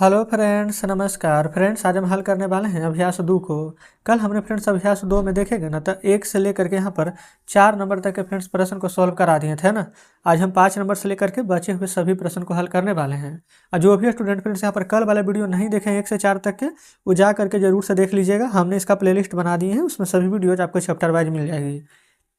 Hello friends, नमस्कार friends. आज हम हल करने वाले हैं अभ्यास 2 को। कल हमने फ्रेंड्स अभ्यास 2 में देखेंगे ना, तो 1 से लेकर के यहाँ पर 4 नंबर तक के फ्रेंड्स प्रश्न को सॉल्व करा दिए थे ना। आज हम 5 नंबर से लेकर के बचे हुए सभी प्रश्न को हल करने वाले हैं। और जो भी स्टूडेंट फ्रेंड्स यहाँ पर कल वाला वीडियो नहीं देखे 1 से 4 तक के, वो जा करके जरूर से देख लीजिएगा। हमने इसका प्लेलिस्ट बना दिए हैं, उसमें सभी वीडियोज आपको चैप्टर वाइज मिल जाएगी।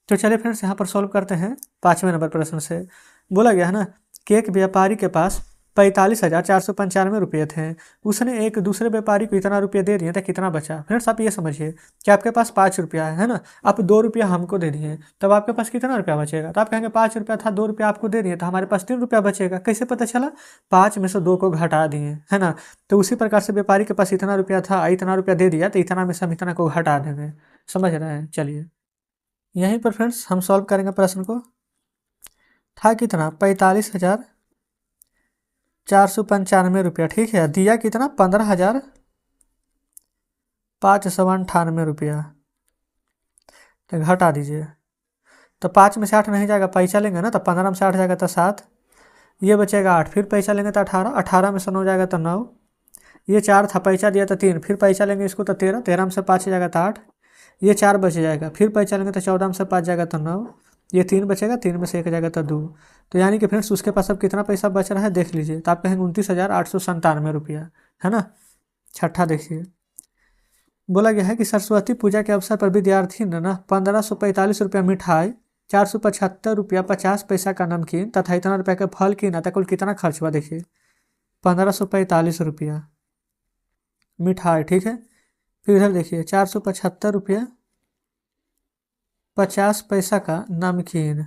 तो चलिए फ्रेंड्स यहाँ पर सॉल्व करते हैं 5वें नंबर प्रश्न से। बोला गया है ना कि एक व्यापारी के पास 45,495 रुपये थे। उसने एक दूसरे व्यापारी को इतना रुपये दे दिए तो कितना बचा। फ्रेंड्स आप ये समझिए कि आपके पास 5 रुपया है ना, आप 2 रुपया हमको दे दिए, तब आपके पास कितना रुपया बचेगा। तो आप कहेंगे 5 रुपया था, 2 रुपया आपको दे दिए, तो हमारे पास 3 रुपया बचेगा। कैसे पता चला? 5 में से 2 को घटा दिए, है ना। तो उसी प्रकार से व्यापारी के पास इतना रुपया था, इतना रुपया दे दिया, तो इतना में से हम इतना को घटा देंगे। समझ रहे हैं? चलिए यहीं पर फ्रेंड्स हम सॉल्व करेंगे प्रश्न को। था कितना? 45,495 रुपया। ठीक है, दिया कितना? 15,598 रुपया। तो घटा दीजिए। तो 5 में से 8 नहीं जाएगा, पैसा लेंगे ना, तो 15 में से 8 जाएगा तो 7, ये बचेगा 8, फिर पैसा लेंगे तो 18, 18 में से 9 जाएगा तो 9, ये 4 था, पैसा दिया तो 3, फिर पैसा लेंगे इसको तो 13, 13 में से 5 जाएगा तो 8, ये 4 बच जाएगा, फिर पैसा लेंगे तो 14 में से 5 जाएगा तो 9, ये 3 बचेगा, 3 में से 1 जाएगा तो 2। तो यानी कि फ्रेंड्स उसके पास अब कितना पैसा बच रहा है देख लीजिए। तो आप कहेंगे 29,897 रुपया, है ना। छठा देखिए, बोला गया है कि सरस्वती पूजा के अवसर पर विद्यार्थी ने ना 1545 रुपया मिठाई, 475 रुपया 50 पैसा का नमकीन तथा इतना रुपया का फल की ना, तो कुल कितना खर्च हुआ देखिए। 1545 रुपया मिठाई, ठीक है। फिर इधर देखिए 475 रुपया 50 पैसा का नमकीन।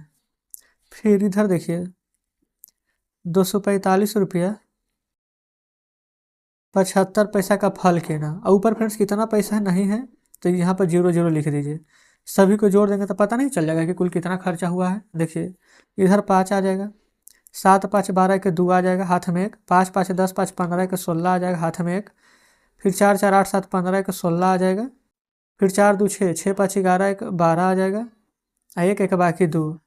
फिर इधर देखिए 245 रुपया 75 पैसा का फल केना। और ऊपर फ्रेंड्स कितना पैसा है नहीं है, तो यहाँ पर 0 0 लिख दीजिए। सभी को जोड़ देंगे तो पता नहीं चल जाएगा कि कुल कितना खर्चा हुआ है। देखिए इधर 5 आ जाएगा, 7 5 12 के 2 आ जाएगा हाथ में एक, 5 5 10 5 15 के 16 आ जाएगा हाथ में एक, फिर 4 4 8 7 15 के 16 आ जाएगा, फिर 4 2 6 6 5 11 एक 12 आ जाएगा, एक एक बाकी 2।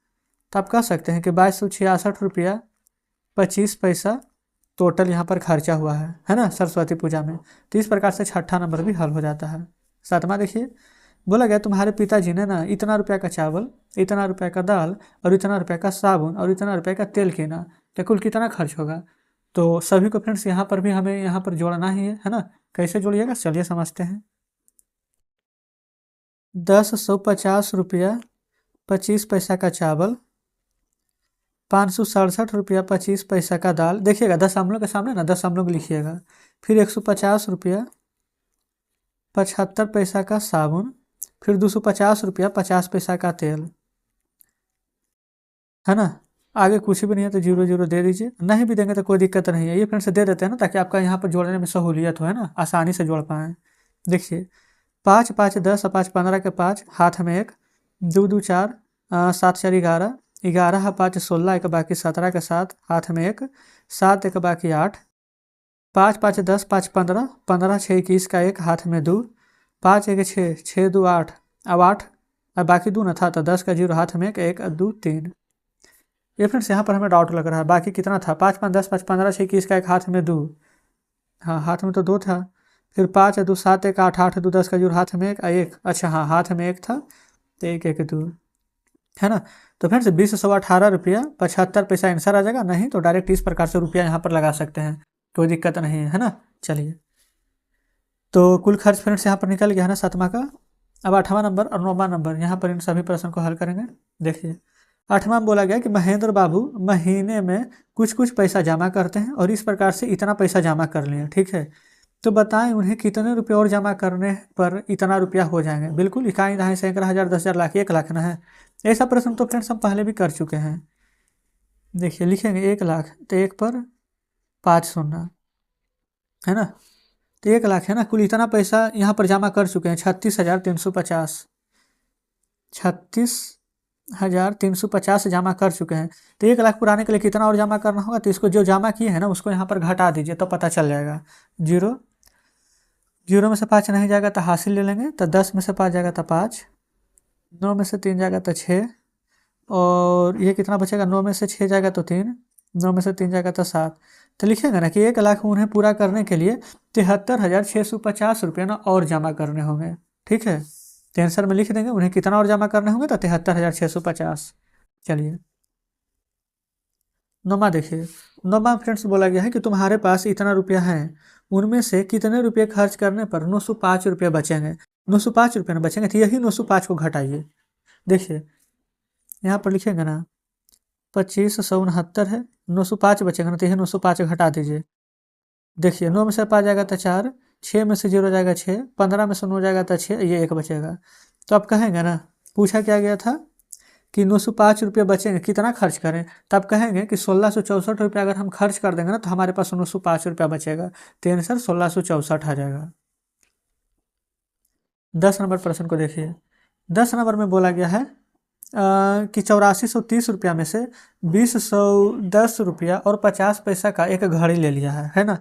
तो आप कह सकते हैं कि 2266 रुपया 25 पैसा टोटल यहाँ पर खर्चा हुआ है ना, सरस्वती पूजा में। तो इस प्रकार से छठा नंबर भी हल हो जाता है। 7वां देखिए, बोला गया तुम्हारे पिताजी ने ना इतना रुपया का चावल, इतना रुपया का दाल और इतना रुपया का साबुन और इतना रुपया का तेल किना, तो कुल कितना खर्च होगा। तो सभी को फ्रेंड्स यहाँ पर भी हमें यहाँ पर जोड़ना ही है ना। कैसे जोड़िएगा चलिए समझते हैं। 10,150 रुपया 25 पैसा का चावल, 567 रुपया 25 पैसा का दाल। देखिएगा दशमलव के सामने ना दशमलव लिखिएगा। फिर 150 रुपया 75 पैसा का साबुन, फिर 250 रुपया 50 पैसा का तेल, है ना। आगे कुछ भी नहीं है तो 0 0 दे दीजिए। नहीं भी देंगे तो कोई दिक्कत नहीं है, ये फ्रेंड्स दे देते हैं ना, ताकि आपका यहाँ पर जोड़ने में सहूलियत हो, है ना, आसानी से जोड़ पाएँ। देखिए 5 5 10 5 15 के 5 हाथ में एक, 2 2 4 7 4 11, 11 5 16 एक बाकी 17 के 7 हाथ में एक, 7 एक बाकी 8, 5 5 10 5 15, 15 6 21 का एक हाथ में 2, 5 1 6 6 2 8, अब 8 अब बाकी 2 ना था तो 10 का 0 हाथ में 1 2 3। ये फ्रेंड्स यहाँ पर हमें डाउट लग रहा है, बाकी कितना था? 5 5 10 5 15 6 21 का एक हाथ में 2, हाँ हाथ में तो 2 था। फिर 5 2 7 1 8 8 2 10 का 0 हाथ में 1, अच्छा हाँ हाथ में 1 था, तो 1 1 2, है ना। तो फ्रेंड्स 20,18 रुपया 75 पैसा आंसर आ जाएगा। नहीं तो डायरेक्ट इस प्रकार से रुपया यहाँ पर लगा सकते हैं, कोई दिक्कत नहीं है ना। चलिए तो कुल खर्च फ्रेंड्स यहाँ पर निकल गया है ना 7वां का। अब 8वां नंबर और 9वां नंबर यहाँ पर इन सभी प्रश्न को हल करेंगे। देखिए 8वां में बोला गया कि महेंद्र बाबू महीने में कुछ कुछ पैसा जमा करते हैं और इस प्रकार से इतना पैसा जमा कर लिए, ठीक है। तो बताएं उन्हें कितने रुपये और जमा करने पर इतना रुपया हो जाएंगे। बिल्कुल इकाई दहाई सैकड़ा हज़ार 10,000 लाख 1 लाख ना है। ऐसा प्रश्न तो फ्रेंड्स हम पहले भी कर चुके हैं। देखिए लिखेंगे 1 लाख, तो 1 पर 5 शून्य, है ना। तो 1 लाख है ना, कुल इतना पैसा यहाँ पर जमा कर चुके हैं 36,350, 36,350 जमा कर चुके हैं। तो 1 लाख पुराने के लिए कितना और जमा करना होगा, तो इसको जो जमा किए हैं ना उसको यहाँ पर घटा दीजिए तो पता चल जाएगा। 0 0 में से 5 नहीं जाएगा तो हासिल ले लेंगे, तो 10 में से 5 जाएगा तो 5, 9 में से 3 जाएगा तो 6, और ये कितना बचेगा? 9 में से 6 जाएगा तो 3, 9 में से 3 जाएगा तो 7। तो लिखेंगे ना कि 1 लाख उन्हें पूरा करने के लिए 73,650 रुपये ना और जमा करने होंगे। ठीक है, तो आंसर में लिख देंगे उन्हें कितना और जमा करने होंगे, तो 73,650। चलिए नौमा देखिए, नौमा फ्रेंड्स बोला गया है कि तुम्हारे पास इतना रुपया है, उनमें से कितने रुपये खर्च करने पर 905 रुपये बचेंगे। 905 रुपये ना बचेंगे, तो यही 905 को घटाइए। देखिए यहाँ पर लिखेंगे ना 2569 है, 905 बचेगा ना, तो यही 905 घटा दीजिए। देखिए 9 में से 5 जाएगा तो 4, 6 में से 0 जाएगा 6, 15 में से 9 जाएगा तो 6, ये 1 बचेगा। तो अब कहेंगे ना, पूछा क्या गया था कि 905 रुपये बचेंगे, कितना खर्च करें, तब कहेंगे कि 1664 रुपये अगर हम खर्च कर देंगे ना, तो हमारे पास 905 रुपया बचेगा। तो आंसर 1664 आ जाएगा। 10 नंबर प्रश्न को देखिए, 10 नंबर में बोला गया है कि 8430 रुपया में से 2010 रुपया और 50 पैसा का एक घड़ी ले लिया है ना।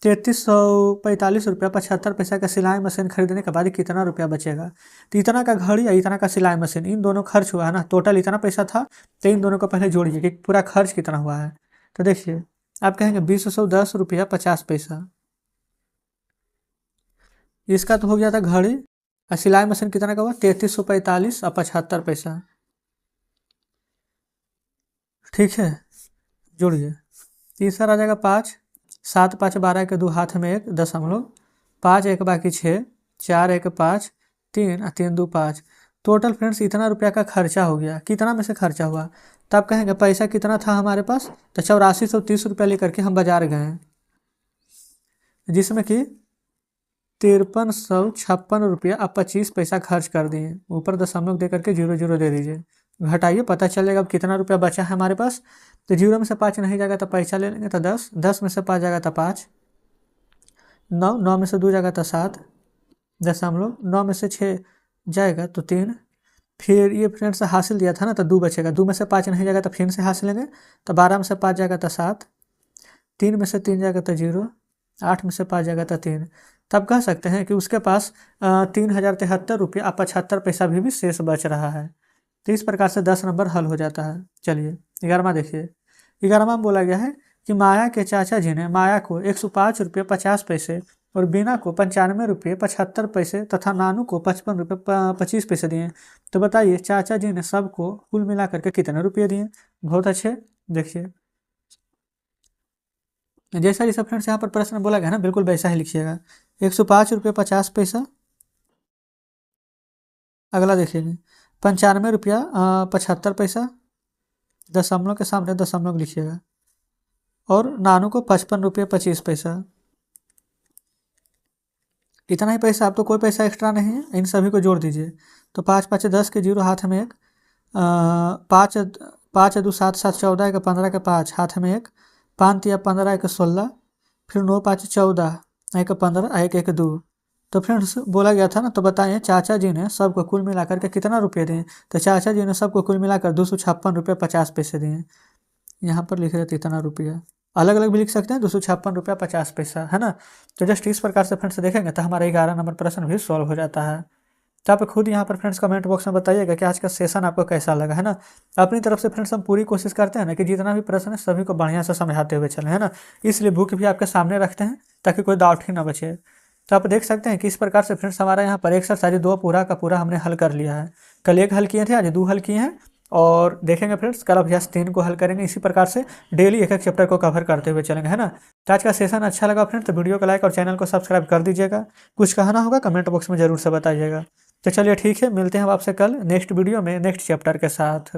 3345 रुपया 75 पैसा का सिलाई मशीन खरीदने के बाद कितना रुपया बचेगा। तो इतना का घड़ी या इतना का सिलाई मशीन, इन दोनों खर्च हुआ है ना, टोटल इतना पैसा था, तो इन दोनों को पहले जोड़िए कि पूरा खर्च कितना हुआ है। तो देखिए आप कहेंगे 2010 रुपया 50 पैसा, इसका तो हो गया था घड़ी, और सिलाई मशीन कितना का हुआ 3345 और 75 पैसा। ठीक है, जोड़िए, तीसरा आ जाएगा 5, 7 5 12 के 2 हाथ में 1 दशमलव, 5 1 बाकी 6, 4 1 5, 3 और 3 2 5। टोटल फ्रेंड्स इतना रुपया का खर्चा हो गया। कितना में से खर्चा हुआ, तब कहेंगे पैसा कितना था हमारे पास, तो 8430 रुपया लेकर के हम बाजार गए, जिसमें कि 5356 रुपया अब 25 पैसा खर्च कर दिए। ऊपर दशमलव दे करके 00 दे दीजिए, घटाइए, पता चलेगा अब कितना रुपया बचा है हमारे पास। तो 0 में से 5 नहीं जाएगा तो पैसा ले लेंगे, तो 10, 10 में से 5 जाएगा तो 5, 9, 9 में से 2 जाएगा तो 7 दशमलव, 9 में से 6 जाएगा तो 3। फिर ये फ्रेंड्स हासिल दिया था ना, तो 2 बचेगा, 2 में से 5 नहीं जाएगा तो फिर से हासिल लेंगे, तो 12 में से 5 जाएगा तो 7, 3 में से 3 जाएगा तो 0, 8 में से 5 जाएगा तो 3। तब कह सकते हैं कि उसके पास 3073 रुपया 75 पैसा भी शेष बच रहा है। तो इस प्रकार से 10 नंबर हल हो जाता है। चलिए 11वां देखिए, 11वां में बोला गया है कि माया के चाचा जी ने माया को 105 रुपये 50 पैसे और बीना को 95 रुपये 75 पैसे तथा नानू को 55 रुपये 25 पैसे दिए। तो बताइए चाचा जी ने सबको कुल मिला करके कितने रुपये दिए। बहुत अच्छे, देखिए जैसा जैसा फ्रेंड्स यहाँ पर प्रश्न बोला गया ना, बिल्कुल वैसा ही लिखिएगा। 105 रुपये 50 पैसा, अगला देखिएगा 95 रुपया 75 पैसा, दशमलव के सामने दशमलव लिखिएगा, और नानू को 55 रुपये 25 पैसा। इतना ही पैसा, अब तो कोई पैसा एक्स्ट्रा नहीं है, इन सभी को जोड़ दीजिए। तो 5 5 10 के 0 हाथ में 1, 5 5 2 7 7 14 के 15 के 5 हाथ में 1, 5 3 15 के 16, फिर 9 5 14 1 15 1 1 2। तो फ्रेंड्स बोला गया था ना, तो बताएं चाचा जी ने सबको कुल मिलाकर के कितना रुपये दिए। तो चाचा जी ने सबको कुल मिलाकर 256 रुपये 50 पैसे दिए। यहाँ पर लिख रहे थे इतना रुपया, अलग अलग भी लिख सकते हैं, 256 रुपया 50 पैसा, है ना। तो जस्ट इस प्रकार से फ्रेंड्स देखेंगे तो हमारा 11 नंबर प्रश्न भी सॉल्व हो जाता है। तो आप खुद यहाँ पर फ्रेंड्स कमेंट बॉक्स में बताइएगा कि आज का सेशन आपको कैसा लगा, है ना। अपनी तरफ से फ्रेंड्स हम पूरी कोशिश करते हैं ना कि जितना भी प्रश्न है सभी को बढ़िया से समझाते हुए चलें, है ना। इसलिए बुक भी आपके सामने रखते हैं ताकि कोई डाउट ही ना बचे। तो आप देख सकते हैं कि इस प्रकार से फ्रेंड्स हमारा यहाँ पर एक्सरसाइज 2 पूरा का पूरा हमने हल कर लिया है। कल 1 हल किए थे, आज 2 हल किए हैं, और देखेंगे फ्रेंड्स कल अभ्यास 3 को हल करेंगे। इसी प्रकार से डेली एक एक चैप्टर को कवर करते हुए चलेंगे, है ना। तो आज का सेशन अच्छा लगा फ्रेंड्स तो वीडियो को लाइक और चैनल को सब्सक्राइब कर दीजिएगा। कुछ कहना होगा कमेंट बॉक्स में जरूर से बताइएगा। तो चलिए ठीक है, मिलते हैं हम आपसे कल नेक्स्ट वीडियो में नेक्स्ट चैप्टर के साथ।